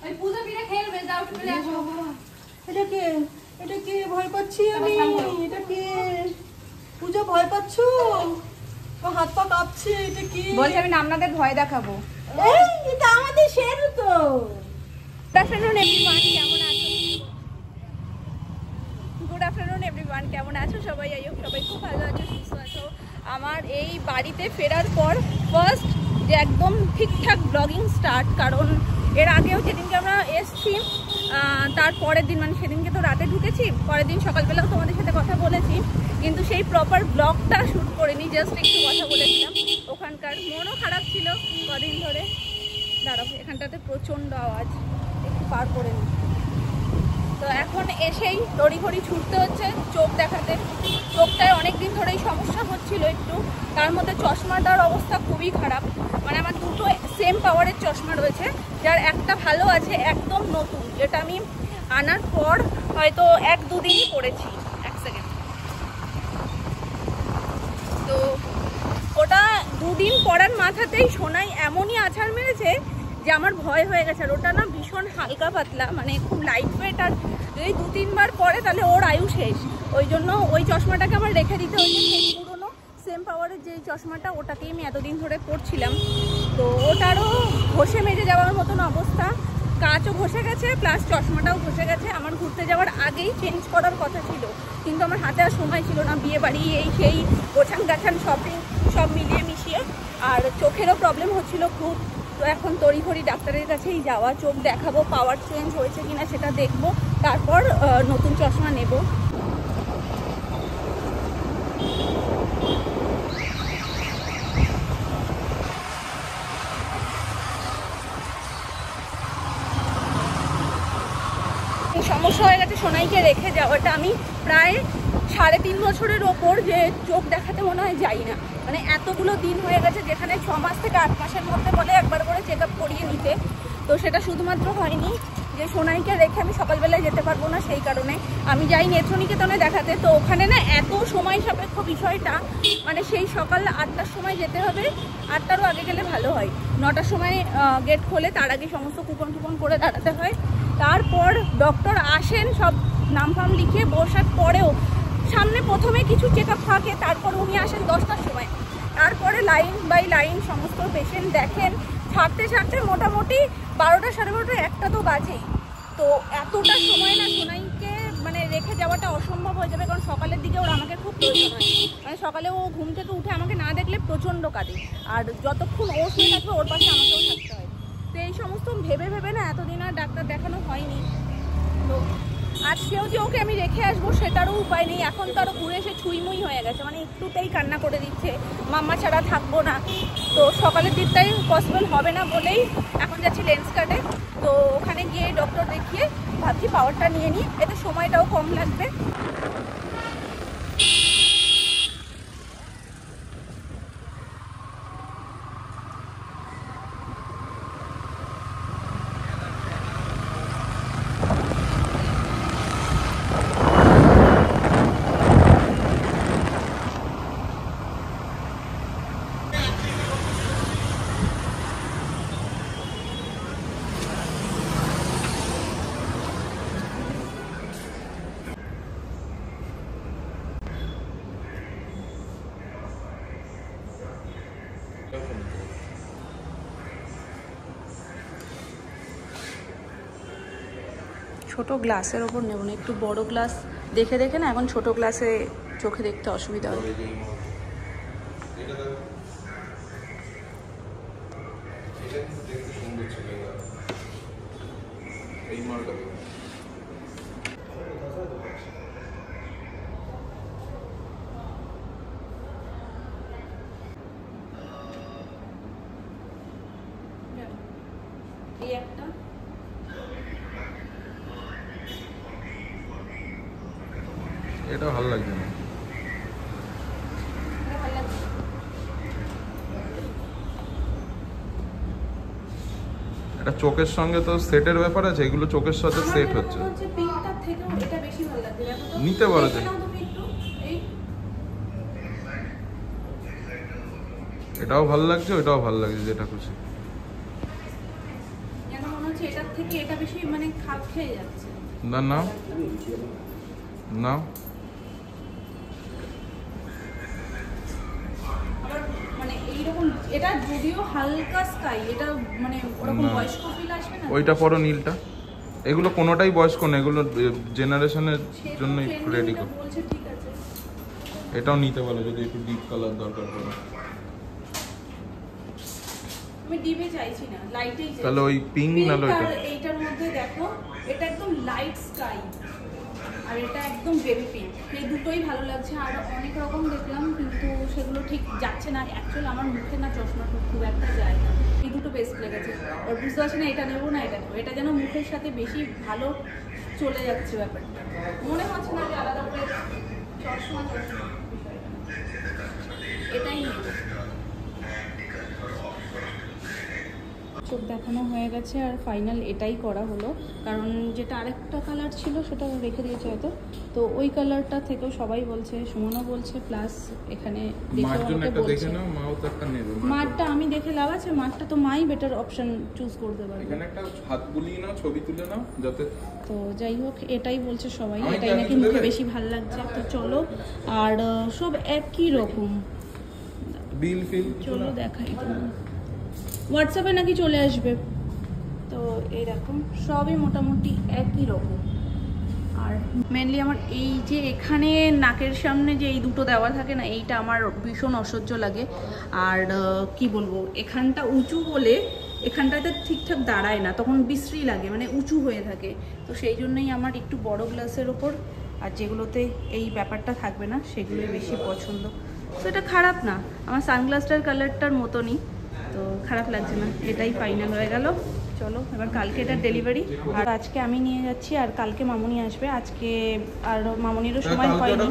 এটা কে ভয় পাচ্ছি আমি, এটা কে পূজা ভয় পাচ্ছ? হাত পা কাঁপছে, এটা কি? বলছি আমি আপনাদের ভয় দেখাবো। এই এটা আমাদের শেরু তো। গুড আফটারনুন এভরিওয়ান, কেমন আছো? গুড আফটারনুন এভরিওয়ান, কেমন আছো সবাই? আই হোপ সবাই খুব ভালো আছো, সুস্থ আছো। আমার এই বাড়িতে ফেরার পর ফার্স্ট যে একদম ঠিকঠাক ব্লগিং স্টার্ট, কারণ এর আগেও যেদিনকে আমরা এসছি তার পরের দিন, মানে সেদিনকে তো রাতে ঢুকেছি, পরের দিন সকালবেলাও তোমাদের সাথে কথা বলেছি, কিন্তু সেই প্রপার ব্লগটা শ্যুট করিনি, জাস্ট একটু কথা বলেছিলাম। ওখানকার মনও খারাপ ছিল কদিন ধরে। দাঁড়াও, এখানটাতে প্রচণ্ড আওয়াজ, একটু পার করে নিই। তো এখন এসেই তড়িঘড়ি ছুটতে হচ্ছে চোখ দেখাতে। চোখটায় অনেক দিন ধরেই সমস্যা হচ্ছিল একটু, তার মধ্যে চশমাটার অবস্থা খুবই খারাপ। মানে আমার দুটো সেম পাওয়ারের চশমা রয়েছে, যার একটা ভালো আছে একদম নতুন, যেটা আমি আনার পর হয়তো 1-2 দিনই পড়েছি। এক সেকেন্ড। তো ওটা 2 দিন পরার মাথাতেই সোনাই এমনই আছাড় মেরেছে যে আমার ভয় হয়ে গেছে। আর ওটা না ভীষণ হালকা পাতলা, মানে খুব লাইট ওয়েট, আর যদি 2-3 বার পরে তাহলে ওর আয়ু শেষ। ওই জন্য ওই চশমাটাকে আমার রেখে দিতে হচ্ছে। সেই পুরোনো সেম পাওয়ারের যেই চশমাটা, ওটাকেই আমি এতদিন ধরে পরছিলাম। তো ওটারও ঘষে মেজে যাওয়ার মতন অবস্থা, কাঁচও ঘষে গেছে প্লাস চশমাটাও ঘষে গেছে। আমার ঘুরতে যাওয়ার আগেই চেঞ্জ করার কথা ছিল, কিন্তু আমার হাতে আর সময় ছিল না, বিয়ে বাড়ি এই সেই গোছান গাছান শপিং সব মিলিয়ে মিশিয়ে, আর চোখেরও প্রবলেম হচ্ছিল খুব। তো এখন তড়িঘড়ি ডাক্তারের কাছেই যাওয়া, চোখ দেখাবো, পাওয়ার চেঞ্জ হয়েছে কিনা সেটা দেখবো, তারপর নতুন চশমা নেব। সমস্যা হয়ে গেছে সোনাইকে রেখে যাওয়াটা। আমি প্রায় 3.5 বছরের ওপর যে চোখ দেখাতে মনে হয় যাই না, মানে এতগুলো দিন হয়ে গেছে, যেখানে 6 মাস থেকে 8 মাসের মধ্যে বলে একবার করে চেক আপ করিয়ে নিতে। তো সেটা শুধুমাত্র হয়নি যে সোনাইকে রেখে আমি সকালবেলায় যেতে পারবো না, সেই কারণে আমি যাই নেত্রনিকেতনে দেখাতে। তো ওখানে না এত সময় সাপেক্ষ বিষয়টা, মানে সেই সকাল 8টার সময় যেতে হবে, 8টারও আগে গেলে ভালো হয়। 9টার সময় গেট খোলে, তার আগে সমস্ত কুপন টুপন করে দাঁড়াতে হয়। তারপর ডক্টর আসেন, সব নাম ফাম লিখিয়ে বসার পরেও সামনে প্রথমে কিছু চেক আপ থাকে, তারপর উনি আসেন 10টার সময়। তারপরে লাইন বাই লাইন সমস্ত পেশেন্ট দেখেন, ছাড়তে মোটামুটি 12টা 12:30 1টা তো বাজেই। তো এতটা সময় না সোনাইকে মানে রেখে যাওয়াটা অসম্ভব হয়ে যাবে, কারণ সকালের দিকে ওর আমাকে খুব প্রয়োজন হয়। মানে সকালে ও ঘুম থেকে উঠে আমাকে না দেখলে প্রচণ্ড কাঁদে, আর যতক্ষণ ও শুয়ে থাকবে ওর পাশে আমাকেও থাকতে হয়। তো এই সমস্ত ভেবে না এতদিন আর ডাক্তার দেখানো হয়নি। তো আজকেও যে ওকে আমি রেখে আসবো সেটারও উপায় নেই। এখন তো আরও ঘুরে এসে ছুঁইমুই হয়ে গেছে, মানে একটুতেই কান্না করে দিচ্ছে, মাম্মা ছাড়া থাকবো না। তো সকালের দিকটাই পসিবল হবে না বলেই এখন যাচ্ছি লেন্সকার্টে। তো ওখানে গিয়ে ডক্টর দেখিয়ে ভাবছি পাওয়ারটা নিয়ে নিই, এতে সময়টাও কম লাগবে। ছোট গ্লাসের ওপর নেব না, একটু বড় গ্লাস দেখে না, এখন ছোট গ্লাসে চোখে দেখতে অসুবিধা হয়। এই একটা এটা ভালো লাগছে না, এটা চোখের সঙ্গে তো সেটের ব্যাপার আছে, এগুলো চোখের সাথে সেট হচ্ছে। নিতে পারো, এটাও ভালো লাগছে, ওটাও ভালো লাগছে, যেটা খুশি। মনে হচ্ছে এটা থেকে এটা বেশি মানে খাপ খেয়ে যাচ্ছে। না না না মানে এইরকম এটা যদিও হালকা স্কাই, এটা মানে ওরকম বয়স্ক ফিল আসবে না। ওইটা পরো নীলটা, এগুলো কোনোটাই বয়স্ক না, এগুলো জেনারেশনের জন্য রেডি কর। বলছে ঠিক আছে, এটাও নিতে পারো যদি একটু ডিপ কালার দরকার পড়ে। আমি ডিপে চাইছি না, লাইটেই চাইছি। তাহলে ওই পিঙ্ক না ওইটা, এইটার মধ্যে দেখো এটা একদম লাইট স্কাই আর এটা একদম বেবি পিঙ্ক, এই দুটোই ভালো লাগছে। আর অনেক রকম দেখলাম কিন্তু সেগুলো ঠিক যাচ্ছে না। অ্যাকচুয়ালি আমার মুখে না চশমা খুব একটা যায় না, এই দুটো বেস্ট লেগেছে। আর বুঝতে পারছি না এটা নেবো না এটা নেবো, এটা যেন মুখের সাথে বেশি ভালো চলে যাচ্ছে ব্যাপারটা। মনে হচ্ছে না যে আলাদা করে চশমা এটাই নেব। চোখ দেখানো হয়ে গেছে আর ফাইনাল এটাই করা হলো, কারণ যেটা আরেকটা কালার ছিল সেটা রেখে দিয়েছে হয়তো, তো ওই কালারটা থেকেও সবাই বলছে, সুমনও বলছে, প্লাস এখানে মাঠটা আমি দেখে লাভ আছে, মাঠটা তো মাই বেটার অপশন চুজ করতে পারবে। এখানে একটা হাত বুলিয়ে নাও, ছবি তুলে নাও যাতে। তো যাই হোক এটাই বলছে সবাই, এটাই নাকি মুখে বেশি ভালো লাগছে। তো চলো, আর সব একই রকম বিল ফিল চলো দেখাই তোমার হোয়াটসঅ্যাপে নাকি চলে আসবে। তো এইরকম সবই মোটামুটি একই রকম। আর মেনলি আমার এই যে এখানে নাকের সামনে যে এই দুটো দেওয়া থাকে না, এইটা আমার ভীষণ অসহ্য লাগে। আর কি বলবো, এখানটা উঁচু বলে এখানটাতে ঠিকঠাক দাঁড়ায় না, তখন বিশ্রী লাগে, মানে উঁচু হয়ে থাকে। তো সেই জন্যই আমার একটু বড় গ্লাসের ওপর আর যেগুলোতে এই ব্যাপারটা থাকবে না সেগুলোই বেশি পছন্দ। তো এটা খারাপ না, আমার সানগ্লাসটার কালারটার মতনই, তো খারাপ লাগছে না। এটাই ফাইনাল হয়ে গেল। চলো এবার কালকে এটার ডেলিভারি, আর আজকে আমি নিয়ে যাচ্ছি আর কালকে মামুনি আসবে। আজকে আর মামুনিরও সময় হয়নি,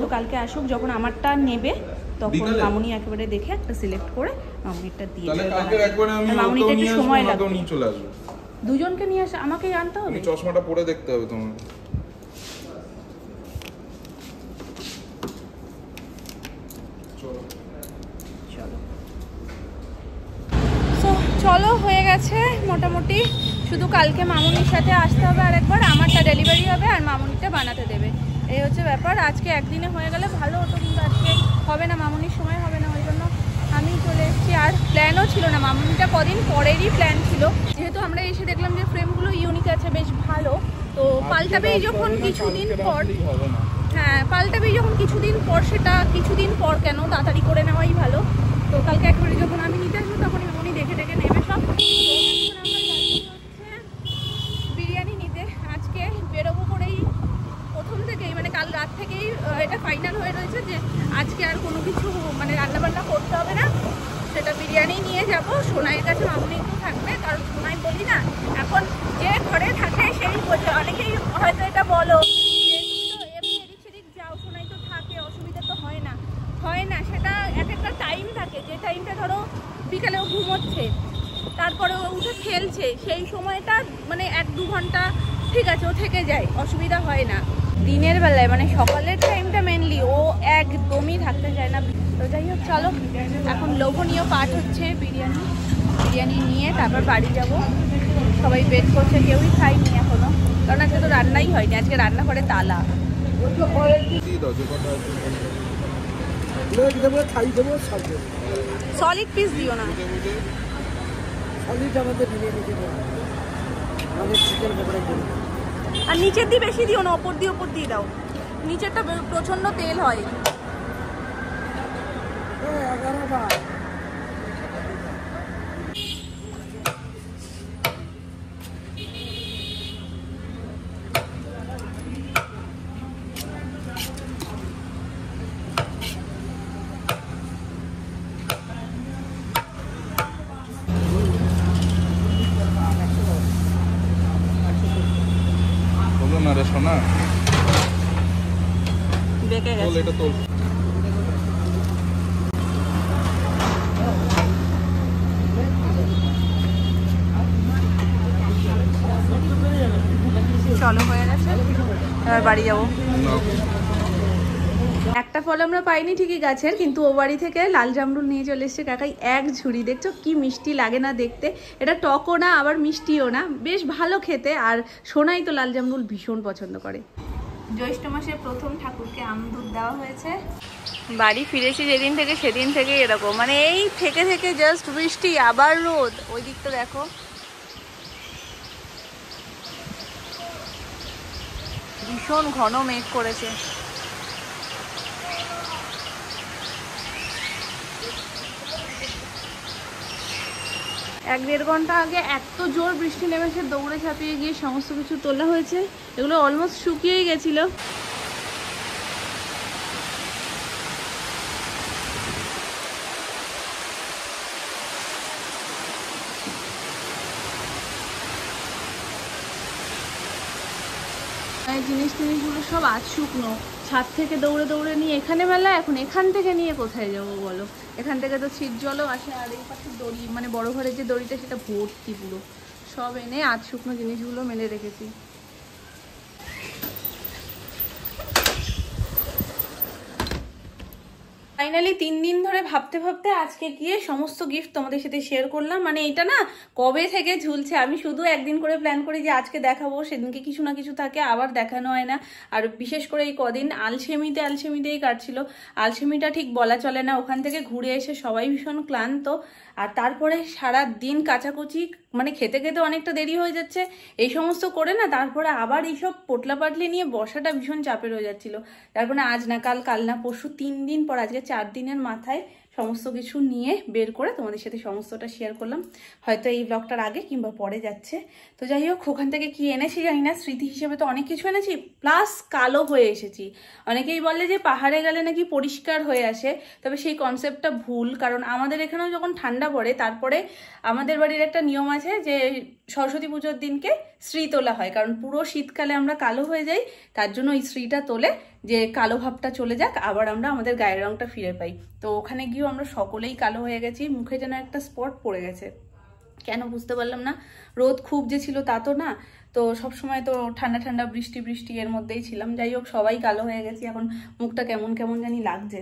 তো কালকে আসুক, যখন আমারটা নেবে তখন মামুনি একেবারে দেখে একটা সিলেক্ট করে মামুনিরটা দিয়ে দেবে। মামুনিটা একটু সময় লাগবে, দুজনকে নিয়ে আসে, আমাকেই আনতে হবে। চশমাটা পরে দেখতে হবে তোমার। চলো হয়ে গেছে মোটামুটি, শুধু কালকে মামুনির সাথে আসতে হবে আরেকবার, আমারটা ডেলিভারি হবে আর মামুনিটা বানাতে দেবে, এই হচ্ছে ব্যাপার। আজকে একদিনে হয়ে গেলে ভালো হতো, কিন্তু আজকে হবে না, মামুনির সময় হবে না, ওই জন্য আমি চলে এসেছি। আর প্ল্যানও ছিল না, মামুনিটা কদিন পরেরই প্ল্যান ছিল, যেহেতু আমরা এসে দেখলাম যে ফ্রেমগুলো ইউনিক আছে, বেশ ভালো। তো পাল্টাবেই যখন কিছুদিন পর, হ্যাঁ পাল্টাবেই যখন কিছুদিন পর, সেটা কিছুদিন পর কেন, তাড়াতাড়ি করে নেওয়াই ভালো। তো কালকে একবারে যখন আমি নিতে আসবো তখনই মামুনি দেখে দেখে নেবে সব। বিরিয়ানি নিতে আজকে বেরোবো করেই প্রথম থেকেই, মানে কাল রাত থেকেই এটা ফাইনাল হয়ে রয়েছে যে আজকে আর কোনো কিছু মানে রান্নাবান্না করতে হবে না, সেটা বিরিয়ানি নিয়ে যাব। সোনাইয়ের কাছে মামুনি একটু থাকবে, কারণ সোনাই বলি না এখন যে ঘরে থাকে সেই বোঝে। অনেকেই হয়তো এটা বলো যে তুমি তো এমনি এদিক সেদিক যাও, সোনাই তো থাকে, অসুবিধা তো হয় না, হয় না, সেটা এক একটা টাইম থাকে, যে টাইমটা ধরো বিকালেও ঘুমোচ্ছে, তারপরে ও উঠে খেলছে, সেই সময়টা মানে 1-2 ঘন্টা ঠিক আছে ও থেকে যায়, অসুবিধা হয় না। দিনের বেলায় মানে সকালের টাইমটা মেনলি ও একদমই থাকতে চায় না। তো যাই হোক চলো, এখন লোভনীয় পাঠ হচ্ছে বিরিয়ানি নিয়ে তারপর বাড়ি যাব। সবাই ওয়েট করছে, কেউই খাইনি এখনো, কারণ আজকে তো রান্নাই হয়নি, আজকে রান্না করে তালা। সলিড পিস দিও না, আর নিচের দিয়ে বেশি দিও না, ওপর দিয়ে দাও, নিচেরটা প্রচন্ড তেল হয়। সোনা বেঁকে গেছে, এটা তোল। চলো হয়ে গেছে, এবার বাড়ি যাবো। একটা ফল আমরা পাইনি ঠিকই গাছের, কিন্তু ও বাড়ি থেকে লাল জামরুল নিয়ে চলে এসছে কাকাই এক ঝুড়ি। দেখছো কি মিষ্টি লাগে না দেখতে, এটা টকও না আবার মিষ্টিও না, বেশ ভালো খেতে। আর সোনাই তো লাল জামরুল ভীষণ পছন্দ করে। জ্যৈষ্ঠ মাসের প্রথম ঠাকুরকে আম দুধ দেওয়া হয়েছে। বাড়ি ফিরেছি যেদিন থেকে সেদিন থেকে এরকম, মানে এই থেকে থেকে জাস্ট বৃষ্টি আবার রোদ। ওই দিকটা দেখো, ভীষণ ঘন মেঘ করেছে। 1-1.5 ঘন্টা আগে এত জোর বৃষ্টি নেমেছে, দৌড়ে ঝাঁপিয়ে গিয়ে সমস্ত কিছু তোলা হয়েছে। এগুলো অলমোস্ট শুকিয়েই গেছিল। জিনিসগুলো সব আজ শুকনো, ছাদ থেকে দৌড়ে দৌড়ে নিয়ে এখানে মেলা, এখন এখান থেকে নিয়ে কোথায় যাবো বলো? এখান থেকে তো ছিট জলও আসে, আর এই পাশে দড়ি মানে বড় ঘরের যে দড়িটা সেটা ভর্তি পুরো, সব এনে আজ শুকনো জিনিসগুলো মেলে রেখেছি। ফাইনালি 3 দিন ধরে ভাবতে ভাবতে আজকে গিয়ে সমস্ত গিফট তোমাদের সাথে শেয়ার করলাম। মানে এটা না কবে থেকে ঝুলছে, আমি শুধু একদিন করে প্ল্যান করি যে আজকে দেখাবো, সেদিনকে কিছু না কিছু থাকে, আবার দেখানো হয় না। আর বিশেষ করে এই কদিন আলসেমিতেই কাটছিল। আলসেমিটা ঠিক বলা চলে না, ওখান থেকে ঘুরে এসে সবাই ভীষণ ক্লান্ত। আর তারপরে সারা দিন কাচাকুচি, মানে খেতে খেতে অনেকটা দেরি হয়ে যাচ্ছে, এই সমস্ত করে না তারপরে আবার এইসব পোটলা পাটলি নিয়ে বসাটা ভীষণ চাপের হয়ে যাচ্ছিল। তারপরে আজ না কাল না পরশু 3 দিন পর আজকে 4 দিনের মাথায় সমস্ত কিছু নিয়ে বের করে তোমাদের সাথে সমস্তটা শেয়ার করলাম। হয়তো এই ব্লগটার আগে কিংবা পরে যাচ্ছে। তো যাই হোক, ওখান থেকে কি এনেছি জানি না, স্মৃতি হিসেবে তো অনেক কিছু এনেছি, প্লাস কালো হয়ে এসেছি। অনেকেই বলে যে পাহাড়ে গেলে নাকি পরিষ্কার হয়ে আসে, তবে সেই কনসেপ্টটা ভুল। কারণ আমাদের এখানেও যখন ঠান্ডা পড়ে, তারপরে আমাদের বাড়ির একটা নিয়ম আছে যে সরস্বতী পুজোর দিনকে শ্রী তোলা হয়, কারণ পুরো শীতকালে আমরা কালো হয়ে যাই, তার জন্য এই শ্রীটা তোলে যে কালো ভাবটা চলে যাক, আবার আমরা আমাদের গায়ের রংটা ফিরে পাই। তো ওখানে গিয়েও আমরা সকলেই কালো হয়ে গেছি, মুখে যেন একটা স্পট পড়ে গেছে, কেন বুঝতে পারলাম না। রোদ খুব যে ছিল তা তো না, তো সবসময় তো ঠান্ডা ঠান্ডা বৃষ্টি এর মধ্যেই ছিলাম। যাই হোক, সবাই কালো হয়ে গেছি, এখন মুখটা কেমন কেমন জানি লাগছে।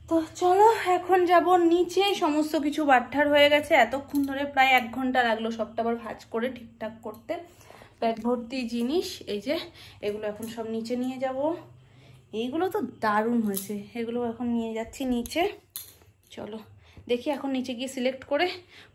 তো চলো এখন যাব নিচে, সমস্ত কিছু বাট্টার হয়ে গেছে। এতক্ষণ ধরে প্রায় 1 ঘন্টা লাগলো সবটা আবার ভাঁজ করে ঠিকঠাক করতে। ব্যাগ ভর্তি জিনিস, এই যে এগুলো এখন সব নিচে নিয়ে যাব। এইগুলো তো দারুণ হয়েছে, এগুলো এখন নিয়ে যাচ্ছি নিচে। চলো দেখি এখন নিচে গিয়ে সিলেক্ট করে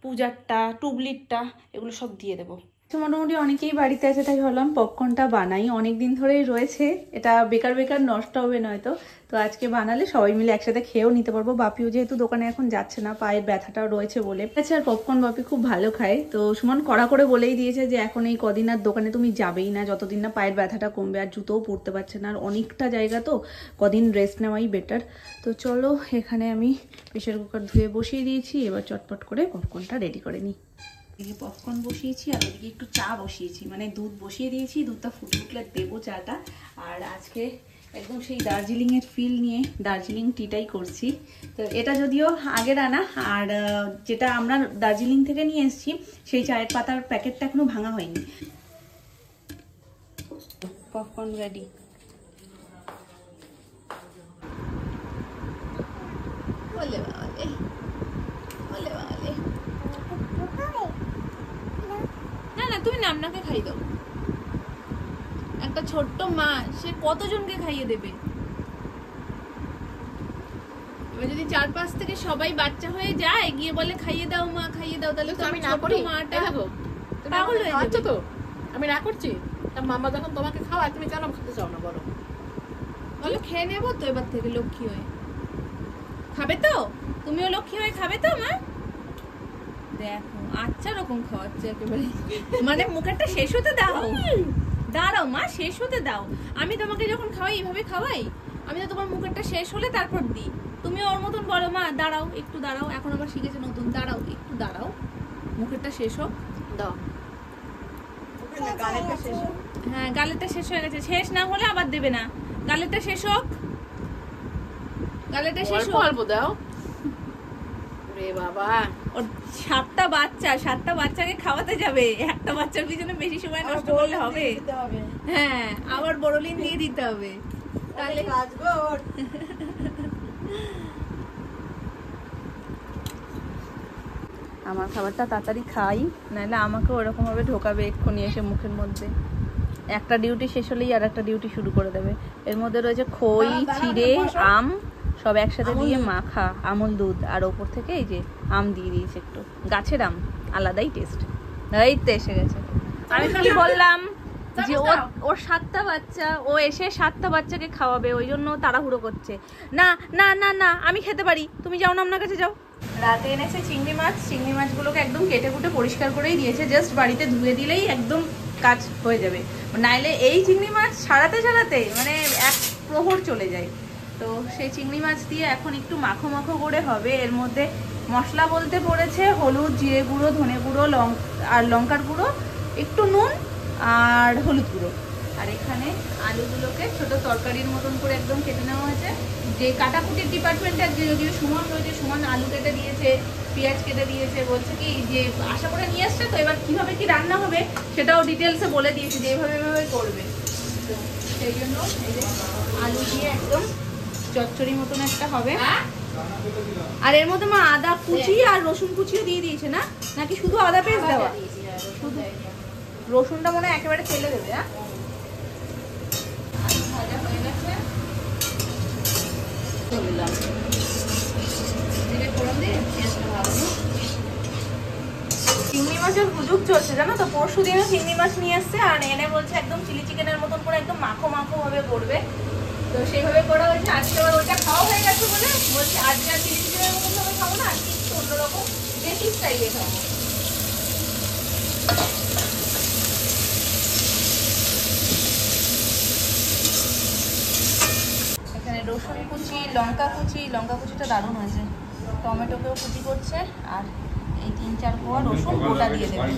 পূজারটা, টুবলিরটা এগুলো সব দিয়ে দেবো। মোটামুটি অনেকেই বাড়িতে আছে, তাই ভাবলাম পপকর্নটা বানাই, অনেকদিন ধরেই রয়েছে, এটা বেকার নষ্ট হবে নয়তো। তো আজকে বানালে সবাই মিলে একসাথে খেয়েও নিতে পারবো। বাপিও যেহেতু দোকানে এখন যাচ্ছে না, পায়ের ব্যথাটাও রয়েছে বলে। আচ্ছা, আর পপকর্ন বাপি খুব ভালো খায়, তো সুমন কড়া করে বলেই দিয়েছে যে এখন এই কদিন আর দোকানে তুমি যাবেই না, যতদিন না পায়ের ব্যথাটা কমবে। আর জুতোও পরতে পারছে না, আর অনেকটা জায়গা তো, কদিন রেস্ট নেওয়াই বেটার। তো চলো, এখানে আমি প্রেসার কুকার ধুয়ে বসিয়ে দিয়েছি, এবার চটপট করে পপকর্নটা রেডি করে নিই। এদিকে পপকর্ন বসিয়েছি, আর ওদিকে একটু চা বসিয়েছি, মানে দুধ বসিয়ে দিয়েছি, দুধটা ফুটে উঠলে দেবো চাটা। আর আজকে একদম সেই দার্জিলিংয়ের ফিল নিয়ে দার্জিলিং টিটাই করছি। তো এটা যদিও আগের আনা, আর যেটা আমরা দার্জিলিং থেকে নিয়ে এসেছি সেই চায়ের পাতার প্যাকেটটা এখনো ভাঙা হয়নি। Popcorn ready. বলে বাবালে, বলে বাবালে, না না তুমি নামনাকে খাই দাও। একটা ছোট্ট মা, সে কতজনকে খাইয়ে দেবে? এবার যদি 4-5 থেকে সবাই বাচ্চা হয়ে যায়, গিয়ে বলে খাইয়ে দাও মা, খাইয়ে দাও, তাহলে তো আমি না করি। মাটা পাগল হয়ে যাচ্ছে। তো আমি না করছি, মামা যখন তোমাকে খাওয়ায় তুমি কেন খেতে চাও না? বলো বলো, খেয়ে নেবো তো এবার থেকে লক্ষ্মী হয়ে। খাবে তো? তুমিও লক্ষ্মী হয়ে খাবে তো মা? দেখো আচ্ছা রকম খাওয়াচ্ছে একেবারে, মানে মুখেরটা শেষ হতে দাও। দাঁড়াও মা, শেষ হতে দাও। আমি তোমাকে যখন খাওয়াই এইভাবে খাওয়াই, আমি তো তোমার মুখেরটা শেষ হলে তারপর দিই। তুমি ওর মতন বলো মা দাঁড়াও, একটু দাঁড়াও, এখন আবার শিখেছে নতুন, দাঁড়াও একটু দাঁড়াও, মুখেরটা শেষ হোক। দাও, হ্যাঁ গালেরটা শেষ হয়ে গেছে, শেষ না হলে আবার দেবে না। গালেরটা শেষ হোক, গালেরটা শেষ হোক, অল্প দাও। রে বাবা, ওর 7টা বাচ্চাকে খাওয়াতে যাবে, একটা বাচ্চার পিছনে বেশি সময় নষ্ট করলে হবে। হ্যাঁ, আবার বড়লিন দিয়ে দিতে হবে। তাহলে কাজ কর। আমার খাবারটা তাড়াতাড়ি খাই, নাহলে আমাকে ওরকমভাবে ঢোকাবে এক্ষুনি এসে মুখের মধ্যে। একটা ডিউটি শেষ হলেই আর একটা ডিউটি শুরু করে দেবে। এর মধ্যে রয়েছে খই, চিড়ে, আম সব একসাথে দিয়ে মাখা, আমুল দুধ, আর ওপর থেকে এই যে আম দিয়ে দিয়েছে একটু, গাছের আম, আলাদাই টেস্ট। এই তো এসে গেছে। আমি কি বললাম যে ওর 7টা বাচ্চা, ও এসে 7টা বাচ্চাকে খাওয়াবে, ওই জন্য তাড়াহুড়ো করছে। না না না না, আমি খেতে পারি, তুমি যাও না, আপনার কাছে যাও। রাতে এনেছে চিংড়ি মাছ, চিংড়ি মাছগুলোকে একদম কেটে কুটে পরিষ্কার করেই দিয়েছে, জাস্ট বাড়িতে ধুয়ে দিলেই একদম কাজ হয়ে যাবে। নাইলে এই চিংড়ি মাছ ছাড়াতে ছাড়াতে মানে এক প্রহর চলে যায়। তো সেই চিংড়ি মাছ দিয়ে এখন একটু মাখো মাখো করে হবে। এর মধ্যে মশলা বলতে পড়েছে হলুদ, জিরে গুঁড়ো, ধনে গুঁড়ো, আর লঙ্কার গুঁড়ো, একটু নুন আর হলুদ গুঁড়ো। আর এখানে আলুগুলোকে ছোট তরকারির মতন করে একদম কেটে নেওয়া হয়েছে। যে কাটাকুটির ডিপার্টমেন্টে যদিও সুমন রয়েছে, সুমন আলু কেটে দিয়েছে, পেঁয়াজ কেটে দিয়েছে, বলছে কি যে আশা করে নিয়ে আসছে, তো এবার কীভাবে কি রান্না হবে সেটাও ডিটেলসে বলে দিয়েছে যে এইভাবে এভাবে করবে। তো সেই জন্য এই যে আলু দিয়ে একদম চচ্চড়ি মতন একটা হবে। আর এর মধ্যে মা আদা কুচি আর রসুন কুচিও দিয়ে দিয়েছে না, নাকি শুধু আদা পেস্ট দেওয়া? শুধু রসুনটা মনে হয় একেবারে ফেলে দেবে। হ্যাঁ, আলু ভাজা হয়ে গেছে, চিংড়ি মাছের হুজুগ চলছে জানো তো। পরশু দিনও চিংড়ি মাছ নিয়ে আসছে, আর এনে বলছে একদম চিলি চিকেনের মতন করে একদম মাখো মাখো ভাবে করবে। তো সেইভাবে করা হয়েছে। আজকে আবার ওইটা খাওয়া হয়ে গেছে বলে বলছি আজকে আর চিলি চিকেনের মতন ভাবে খাবো না, আজকে একটু অন্যরকম দেশি স্টাইলে খাবো। এখানে রসুন কুচি, লঙ্কা কুচি, লঙ্কা কুচিটা দারুণ হয়েছে, টমেটোকেও কুচি করছে, আর এই 3-4 কোয়া রসুন গোটা দিয়ে দেবে।